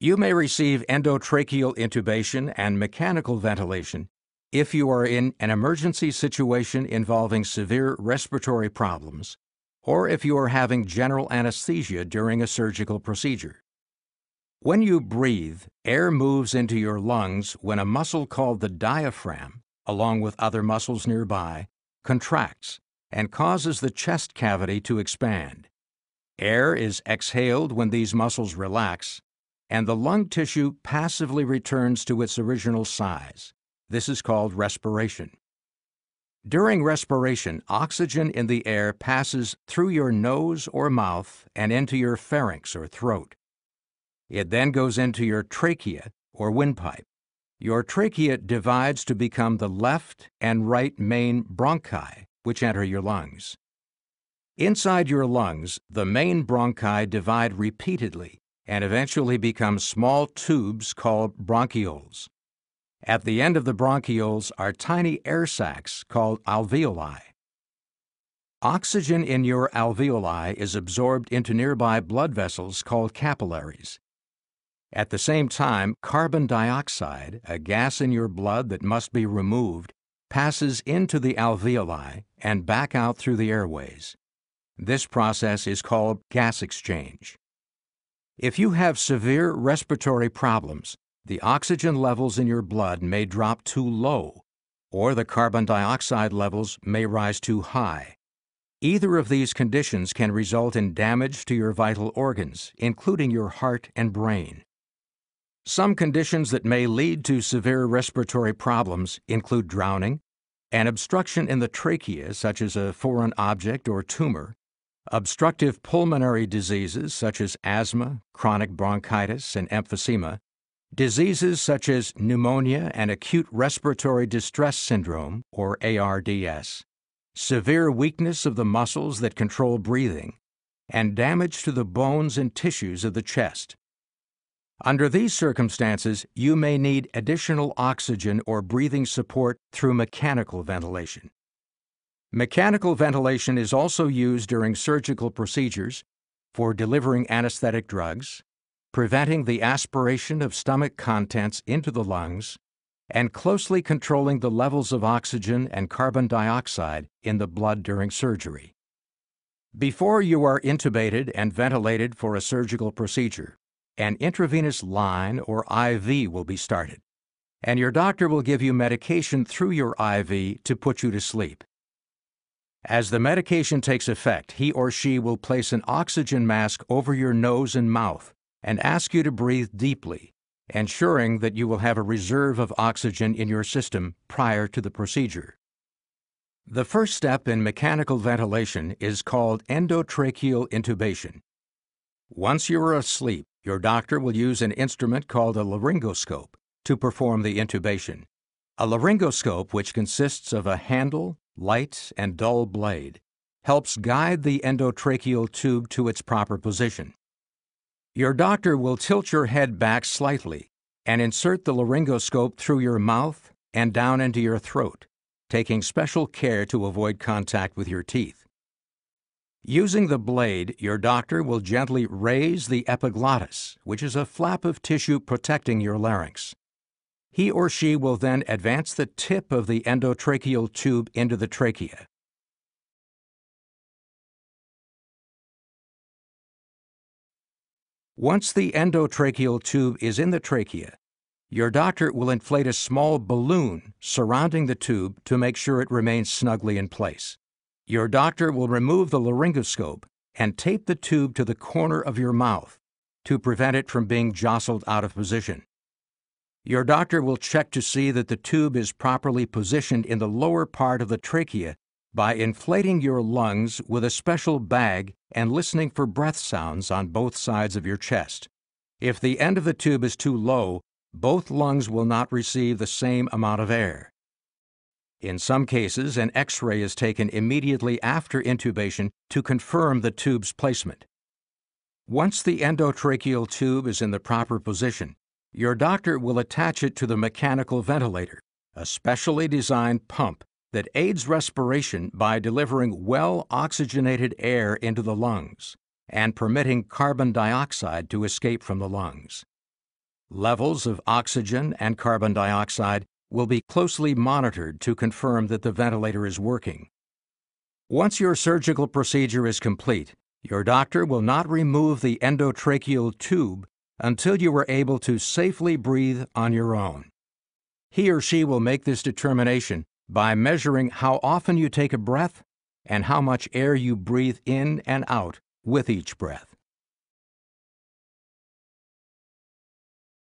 You may receive endotracheal intubation and mechanical ventilation if you are in an emergency situation involving severe respiratory problems, or if you are having general anesthesia during a surgical procedure. When you breathe, air moves into your lungs when a muscle called the diaphragm, along with other muscles nearby, contracts and causes the chest cavity to expand. Air is exhaled when these muscles relax, and the lung tissue passively returns to its original size. This is called respiration. During respiration, oxygen in the air passes through your nose or mouth and into your pharynx or throat. It then goes into your trachea or windpipe. Your trachea divides to become the left and right main bronchi, which enter your lungs. Inside your lungs, the main bronchi divide repeatedly and eventually become small tubes called bronchioles. At the end of the bronchioles are tiny air sacs called alveoli. Oxygen in your alveoli is absorbed into nearby blood vessels called capillaries. At the same time, carbon dioxide, a gas in your blood that must be removed, passes into the alveoli and back out through the airways. This process is called gas exchange. If you have severe respiratory problems, the oxygen levels in your blood may drop too low, or the carbon dioxide levels may rise too high. Either of these conditions can result in damage to your vital organs, including your heart and brain. Some conditions that may lead to severe respiratory problems include drowning, an obstruction in the trachea such as a foreign object or tumor, obstructive pulmonary diseases such as asthma, chronic bronchitis, and emphysema, diseases such as pneumonia and acute respiratory distress syndrome, or ARDS, severe weakness of the muscles that control breathing, and damage to the bones and tissues of the chest. Under these circumstances, you may need additional oxygen or breathing support through mechanical ventilation. Mechanical ventilation is also used during surgical procedures, for delivering anesthetic drugs, preventing the aspiration of stomach contents into the lungs, and closely controlling the levels of oxygen and carbon dioxide in the blood during surgery. Before you are intubated and ventilated for a surgical procedure, an intravenous line or IV will be started, and your doctor will give you medication through your IV to put you to sleep. As the medication takes effect, he or she will place an oxygen mask over your nose and mouth and ask you to breathe deeply, ensuring that you will have a reserve of oxygen in your system prior to the procedure. The first step in mechanical ventilation is called endotracheal intubation. Once you are asleep, your doctor will use an instrument called a laryngoscope to perform the intubation. A laryngoscope, which consists of a handle, light, and dull blade, helps guide the endotracheal tube to its proper position. Your doctor will tilt your head back slightly and insert the laryngoscope through your mouth and down into your throat, taking special care to avoid contact with your teeth. Using the blade, your doctor will gently raise the epiglottis, which is a flap of tissue protecting your larynx. He or she will then advance the tip of the endotracheal tube into the trachea. Once the endotracheal tube is in the trachea, your doctor will inflate a small balloon surrounding the tube to make sure it remains snugly in place. Your doctor will remove the laryngoscope and tape the tube to the corner of your mouth to prevent it from being jostled out of position. Your doctor will check to see that the tube is properly positioned in the lower part of the trachea by inflating your lungs with a special bag and listening for breath sounds on both sides of your chest. If the end of the tube is too low, both lungs will not receive the same amount of air. In some cases, an X-ray is taken immediately after intubation to confirm the tube's placement. Once the endotracheal tube is in the proper position, your doctor will attach it to the mechanical ventilator, a specially designed pump that aids respiration by delivering well-oxygenated air into the lungs and permitting carbon dioxide to escape from the lungs. Levels of oxygen and carbon dioxide will be closely monitored to confirm that the ventilator is working. Once your surgical procedure is complete, your doctor will not remove the endotracheal tube until you are able to safely breathe on your own. He or she will make this determination by measuring how often you take a breath and how much air you breathe in and out with each breath.